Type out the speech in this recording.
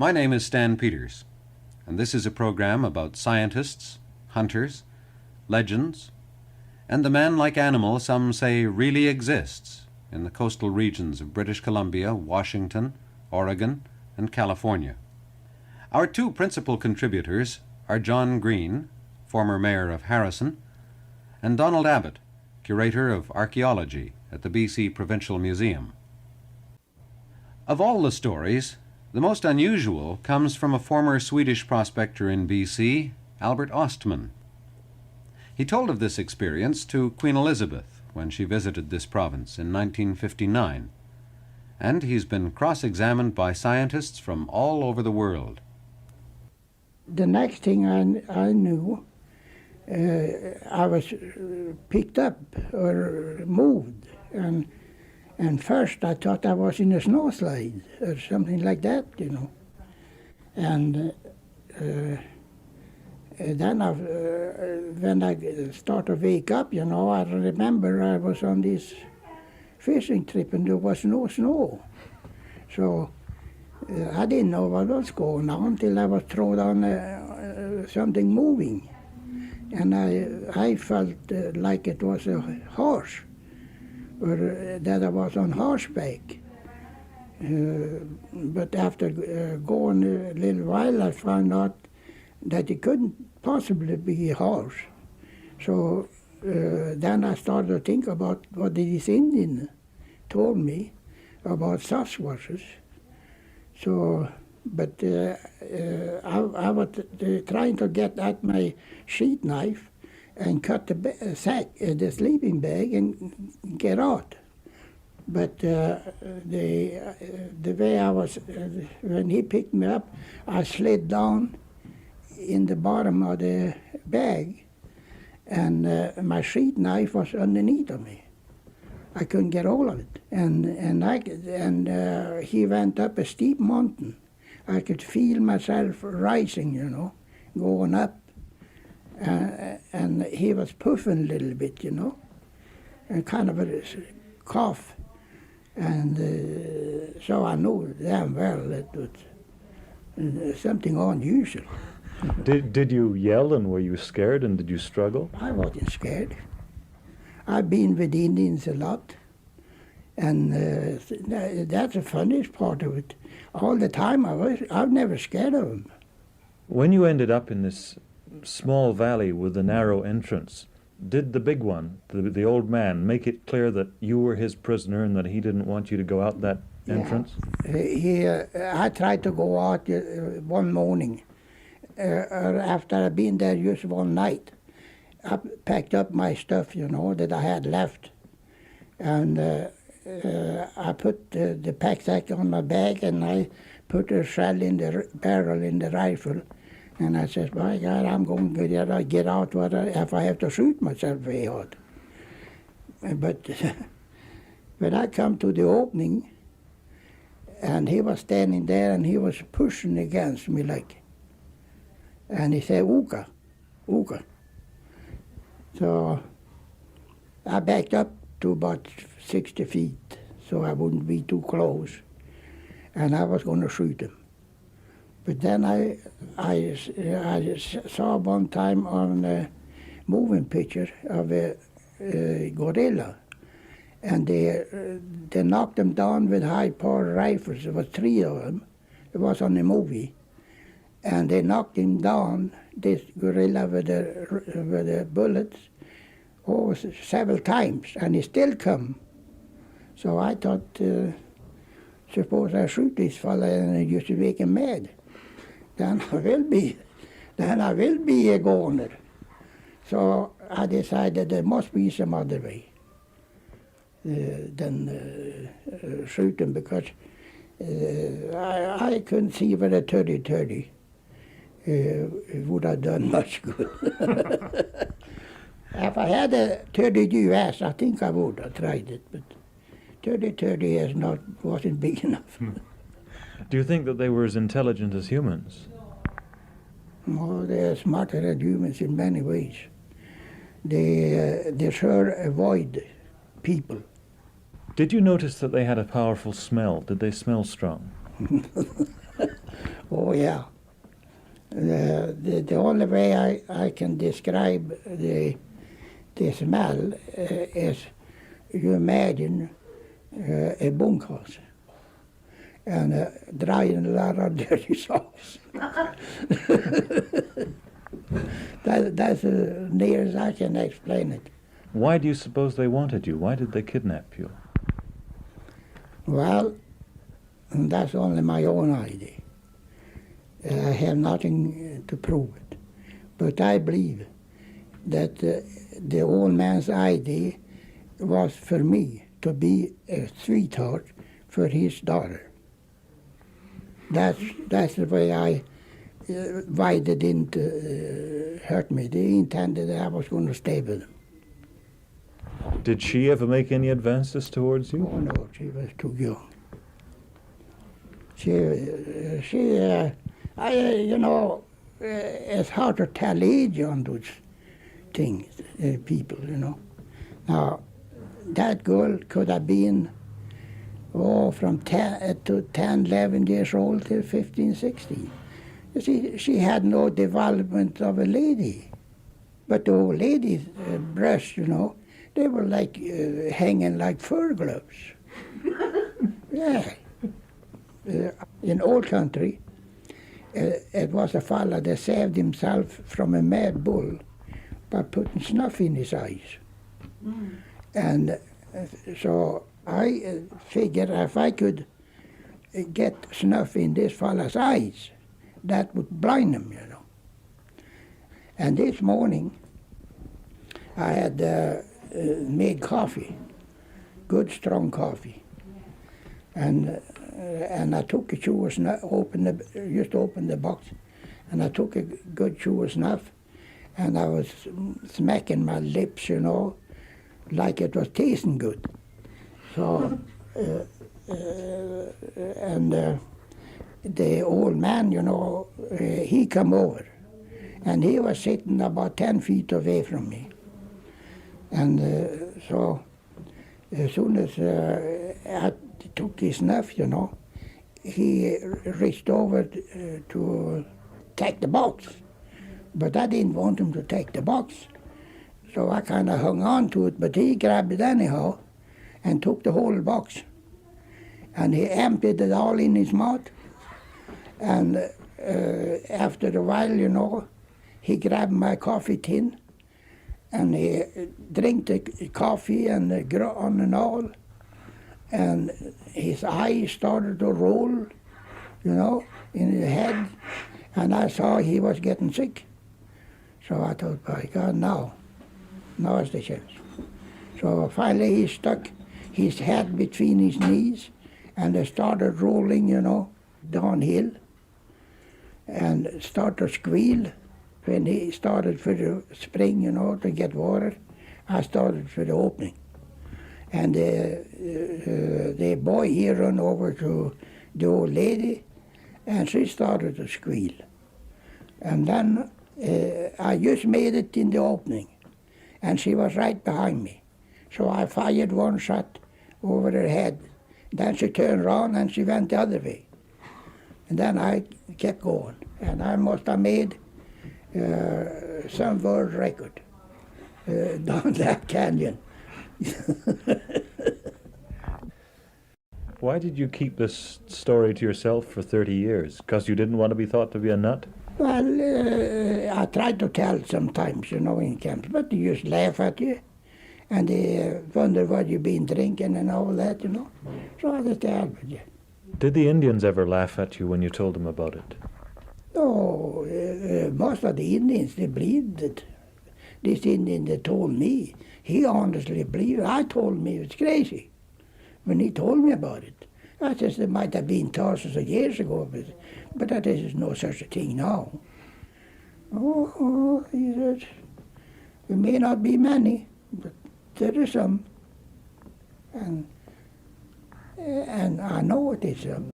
My name is Stan Peters, and this is a program about scientists, hunters, legends, and the man-like animal some say really exists in the coastal regions of British Columbia, Washington, Oregon, and California. Our two principal contributors are John Green, former mayor of Harrison, and Donald Abbott, curator of archaeology at the BC Provincial Museum. Of all the stories, the most unusual comes from a former Swedish prospector in BC, Albert Ostman. He told of this experience to Queen Elizabeth when she visited this province in 1959, and he's been cross-examined by scientists from all over the world. The next thing I knew, I was picked up or moved, and first I thought I was in a snowslide or something like that, you know. And then when I started to wake up, you know, I remember I was on this fishing trip and there was no snow. So I didn't know what was going on until I was thrown on something moving. And I felt like it was a horse, or that I was on horseback. But after going a little while, I found out that it couldn't possibly be a horse. So then I started to think about what this Indian told me about Sasquatches. So, but I was trying to get at my sheath knife and cut the sleeping bag and get out. But the way I was, when he picked me up, I slid down in the bottom of the bag, and my sheath knife was underneath of me. I couldn't get hold of it, and he went up a steep mountain. I could feel myself rising, you know, going up, and he was puffing a little bit, you know, and kind of a cough, and so I knew damn well that was something unusual. Did you yell, and were you scared, and did you struggle? I wasn't scared. I've been with Indians a lot, and that's the funniest part of it. All the time I've never scared of them. When you ended up in this small valley with a narrow entrance, did the big one, the old man, make it clear that you were his prisoner and that he didn't want you to go out that entrance? I tried to go out one morning, after I'd been there just one night. I packed up my stuff, you know, that I had left, and I put the pack sack on my back, and I put a shell in the barrel in the rifle, and I said, "My God, I'm going to get out if I have to shoot myself way out." But when I come to the opening, and he was standing there, and he was pushing against me like, and he said, "Uka, Uka." So I backed up to about 60 feet so I wouldn't be too close, and I was going to shoot him. But then I saw one time on a moving picture of a gorilla, and they knocked him down with high-powered rifles. There was 3 of them. It was on the movie. And they knocked him down, this gorilla with the bullets, several times, and he still come. So I thought, suppose I shoot this fella and just to make him mad, then I will be a goner. So I decided there must be some other way than shoot him, because I couldn't see with a 30-30. It would have done much good. If I had a 30 US, I think I would have tried it, but 30-30 wasn't big enough. Do you think that they were as intelligent as humans? Oh, they're smarter than humans in many ways. They sure avoid people. Did you notice that they had a powerful smell? Did they smell strong? Oh, yeah. The only way I can describe the smell is you imagine a bunkhouse and drying a lot of dirty socks. That's the nearest I can explain it. Why do you suppose they wanted you? Why did they kidnap you? Well, that's only my own idea. I have nothing to prove it. But I believe that the old man's idea was for me to be a sweetheart for his daughter. That's the way why they didn't hurt me. They intended that I was going to stay with them. Did she ever make any advances towards you? Oh no, she was too young. It's hard to tell age on those things, people, Now, that girl could have been, from 10 to 10, 11 years old till 15, 16. You see, she had no development of a lady. But the old lady's breasts, they were like hanging like fur gloves. Yeah. In old country, it was a fellow that saved himself from a mad bull by putting snuff in his eyes. Mm. And so I figured if I could get snuff in this fellow's eyes, that would blind him, And this morning, I had made coffee, good strong coffee, and I took a chew of snuff, opened the box, and I took a good chew of snuff, and I was smacking my lips, like it was tasting good. So, the old man, he come over, and he was sitting about 10 feet away from me. And so as soon as I took his snuff, he reached over to take the box. But I didn't want him to take the box. So I kind of hung on to it, but he grabbed it anyhow and took the whole box. And he emptied it all in his mouth. And after a while, he grabbed my coffee tin and he drank the coffee and on and all. And his eyes started to roll, in his head. And I saw he was getting sick. So I thought, by God, now is the chance. So finally he stuck his head between his knees and they started rolling, downhill and started to squeal. When he started for the spring, to get water, I started for the opening. And the boy here ran over to the old lady and she started to squeal. And then I just made it in the opening and she was right behind me. So I fired one shot over her head. Then she turned around and she went the other way. And then I kept going. And I must have made some world record down that canyon. Why did you keep this story to yourself for 30 years? Because you didn't want to be thought to be a nut? Well, I tried to tell sometimes, in camps, but they just laugh at you. And they wonder what you've been drinking and all that, So I just tell with you. Did the Indians ever laugh at you when you told them about it? No, most of the Indians, they believed it. This Indian that told me, he honestly believed it. I told him he was crazy when he told me about it. I said it might have been thousands of years ago, but that is no such a thing now. Oh, he said, there may not be many, but there is some. And I know it is some.